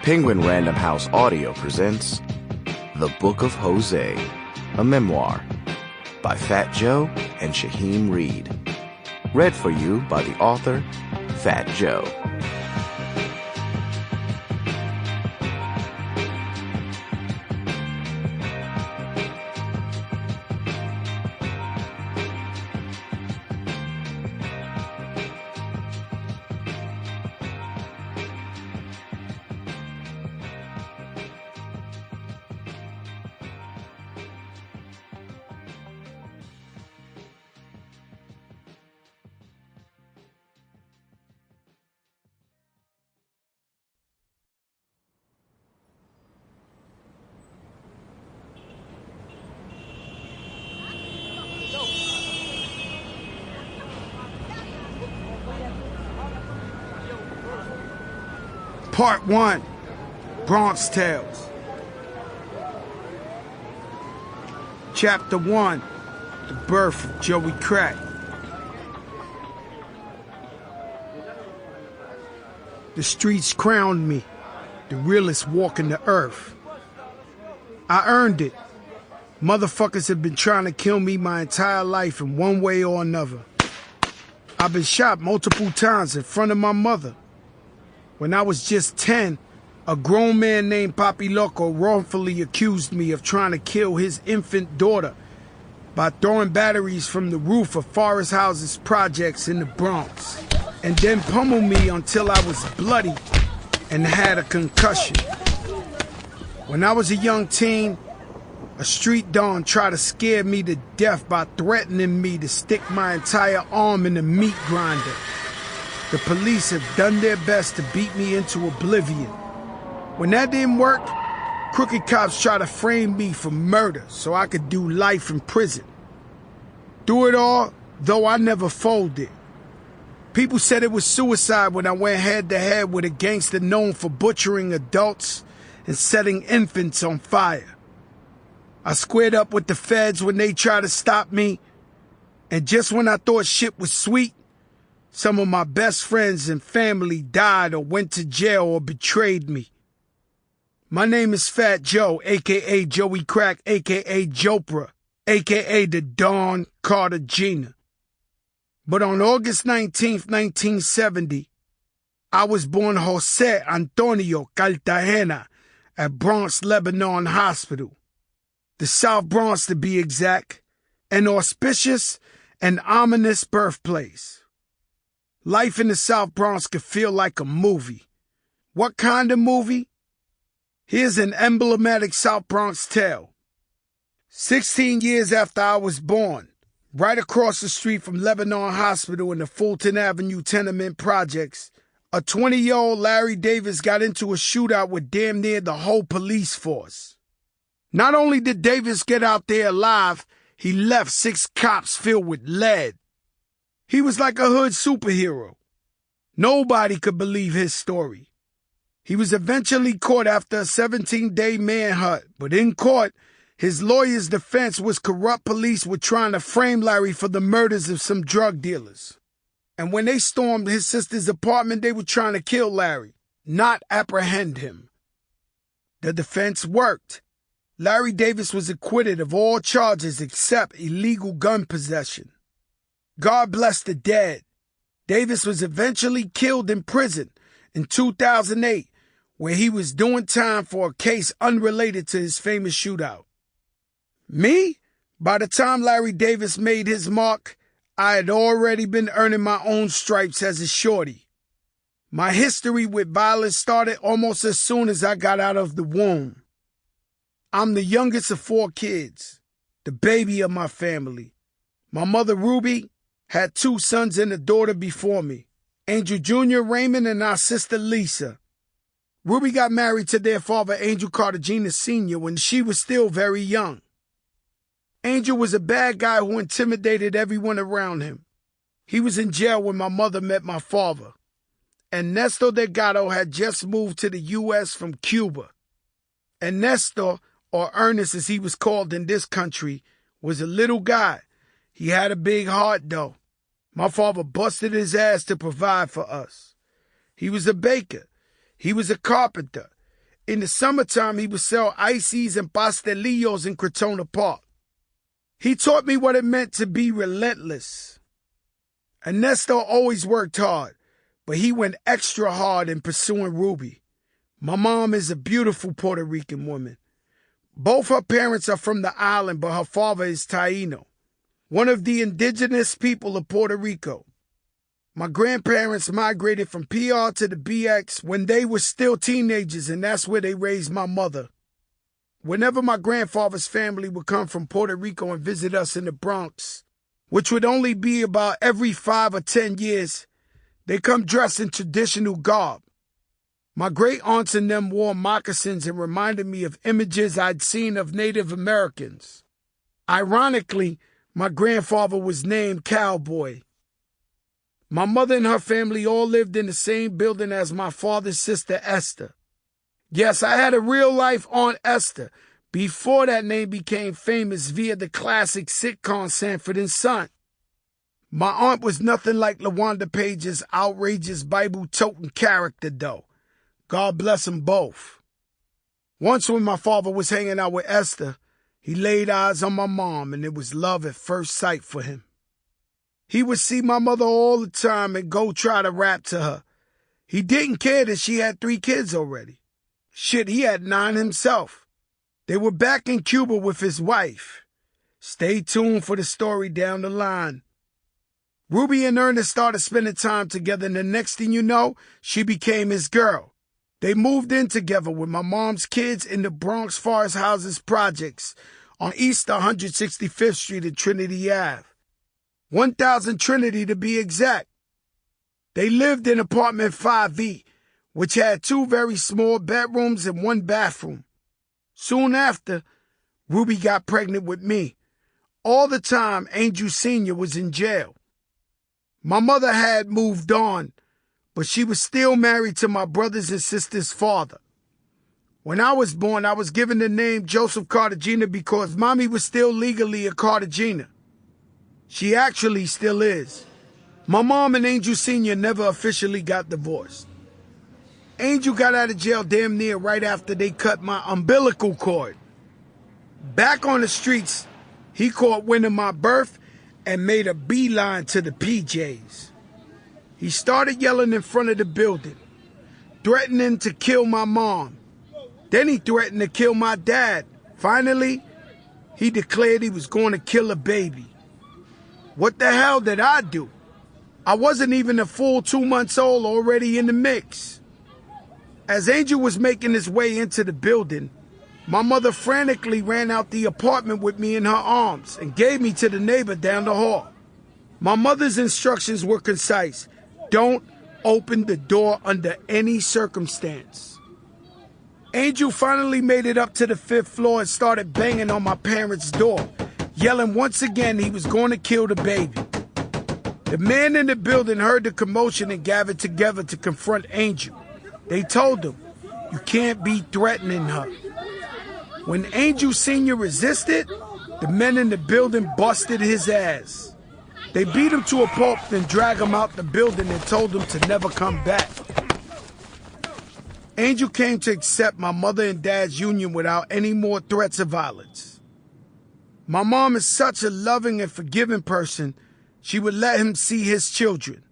Penguin Random House Audio presents The Book of Jose, a memoir by Fat Joe and Shaheem Reed. Read for you by the author, Fat Joe. Part 1, Bronx Tales. Chapter 1, The Birth of Joey Crack. The streets crowned me, the realest walking the earth. I earned it. Motherfuckers have been trying to kill me my entire life in one way or another. I've been shot multiple times in front of my mother. When I was just 10, a grown man named Papi Loco wrongfully accused me of trying to kill his infant daughter by throwing batteries from the roof of Forest Houses projects in the Bronx, and then pummeled me until I was bloody and had a concussion. When I was a young teen, a street don tried to scare me to death by threatening me to stick my entire arm in a meat grinder. The police have done their best to beat me into oblivion. When that didn't work, crooked cops tried to frame me for murder so I could do life in prison. Through it all, though, I never folded. People said it was suicide when I went head-to-head with a gangster known for butchering adults and setting infants on fire. I squared up with the feds when they tried to stop me, and just when I thought shit was sweet, some of my best friends and family died or went to jail or betrayed me. My name is Fat Joe, a.k.a. Joey Crack, a.k.a. Jopra, a.k.a. the Don Cartagena. But on August 19th, 1970, I was born Jose Antonio Cartagena at Bronx Lebanon Hospital. The South Bronx, to be exact, an auspicious and ominous birthplace. Life in the South Bronx could feel like a movie. What kind of movie? Here's an emblematic South Bronx tale. 16 years after I was born, right across the street from Lebanon Hospital in the Fulton Avenue tenement projects, a 20-year-old Larry Davis got into a shootout with damn near the whole police force. Not only did Davis get out there alive, he left 6 cops filled with lead. He was like a hood superhero. Nobody could believe his story. He was eventually caught after a 17-day manhunt, but in court, his lawyer's defense was corrupt police were trying to frame Larry for the murders of some drug dealers. And when they stormed his sister's apartment, they were trying to kill Larry, not apprehend him. The defense worked. Larry Davis was acquitted of all charges except illegal gun possession. God bless the dead. Davis was eventually killed in prison in 2008, where he was doing time for a case unrelated to his famous shootout. Me? By the time Larry Davis made his mark, I had already been earning my own stripes as a shorty. My history with violence started almost as soon as I got out of the womb. I'm the youngest of 4 kids, the baby of my family. My mother, Ruby, had 2 sons and a daughter before me, Angel Jr. Raymond and our sister Lisa. Ruby got married to their father, Angel Cartagena Sr., when she was still very young. Angel was a bad guy who intimidated everyone around him. He was in jail when my mother met my father. And Nestor Delgado had just moved to the U.S. from Cuba. And Nestor, or Ernest as he was called in this country, was a little guy. He had a big heart, though. My father busted his ass to provide for us. He was a baker. He was a carpenter. In the summertime, he would sell ices and pastelillos in Crotona Park. He taught me what it meant to be relentless. Ernesto always worked hard, but he went extra hard in pursuing Ruby. My mom is a beautiful Puerto Rican woman. Both her parents are from the island, but her father is Taino, one of the indigenous people of Puerto Rico. My grandparents migrated from PR to the BX when they were still teenagers, and that's where they raised my mother. Whenever my grandfather's family would come from Puerto Rico and visit us in the Bronx, which would only be about every 5 or 10 years, they come dressed in traditional garb. My great aunts and them wore moccasins and reminded me of images I'd seen of Native Americans. Ironically, my grandfather was named Cowboy. My mother and her family all lived in the same building as my father's sister Esther. Yes, I had a real-life Aunt Esther before that name became famous via the classic sitcom Sanford and Son. My aunt was nothing like LaWanda Page's outrageous Bible-toting character, though. God bless them both. Once when my father was hanging out with Esther, he laid eyes on my mom, and it was love at first sight for him. He would see my mother all the time and go try to rap to her. He didn't care that she had 3 kids already. Shit, he had 9 himself. They were back in Cuba with his wife. Stay tuned for the story down the line. Ruby and Ernest started spending time together, and the next thing you know, she became his girl. They moved in together with my mom's kids in the Bronx Forest Houses projects on East 165th Street and Trinity Ave. 1000 Trinity to be exact. They lived in apartment 5E, which had 2 very small bedrooms and 1 bathroom. Soon after, Ruby got pregnant with me. All the time, Angel Sr. was in jail. My mother had moved on, but she was still married to my brothers and sisters' father. When I was born, I was given the name Joseph Cartagena because Mommy was still legally a Cartagena. She actually still is. My mom and Angel Sr. never officially got divorced. Angel got out of jail damn near right after they cut my umbilical cord. Back on the streets, he caught wind of my birth and made a beeline to the PJs. He started yelling in front of the building, threatening to kill my mom. Then he threatened to kill my dad. Finally, he declared he was going to kill a baby. What the hell did I do? I wasn't even a full 2 months old, already in the mix. As Angel was making his way into the building, my mother frantically ran out the apartment with me in her arms and gave me to the neighbor down the hall. My mother's instructions were concise. Don't open the door under any circumstance. Angel finally made it up to the 5th floor and started banging on my parents' door, yelling once again he was going to kill the baby. The men in the building heard the commotion and gathered together to confront Angel. They told him, "You can't be threatening her." When Angel Sr. resisted, the men in the building busted his ass. They beat him to a pulp, then dragged him out the building and told him to never come back. Angel came to accept my mother and dad's union without any more threats of violence. My mom is such a loving and forgiving person, she would let him see his children.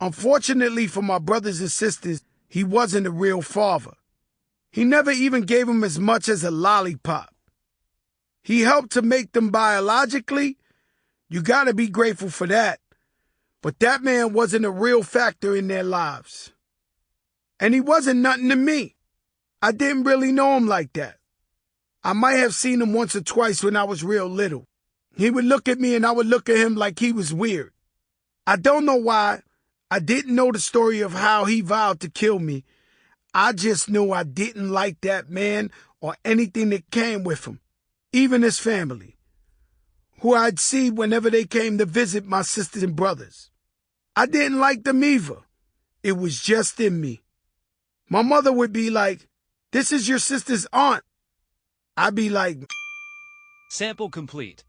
Unfortunately for my brothers and sisters, he wasn't a real father. He never even gave them as much as a lollipop. He helped to make them biologically. You gotta be grateful for that. But that man wasn't a real factor in their lives. And he wasn't nothing to me. I didn't really know him like that. I might have seen him once or twice when I was real little. He would look at me and I would look at him like he was weird. I don't know why. I didn't know the story of how he vowed to kill me. I just knew I didn't like that man or anything that came with him, even his family, who I'd see whenever they came to visit my sisters and brothers. I didn't like them either. It was just in me. My mother would be like, "This is your sister's aunt." I'd be like, Sample complete.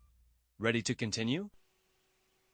Ready to continue?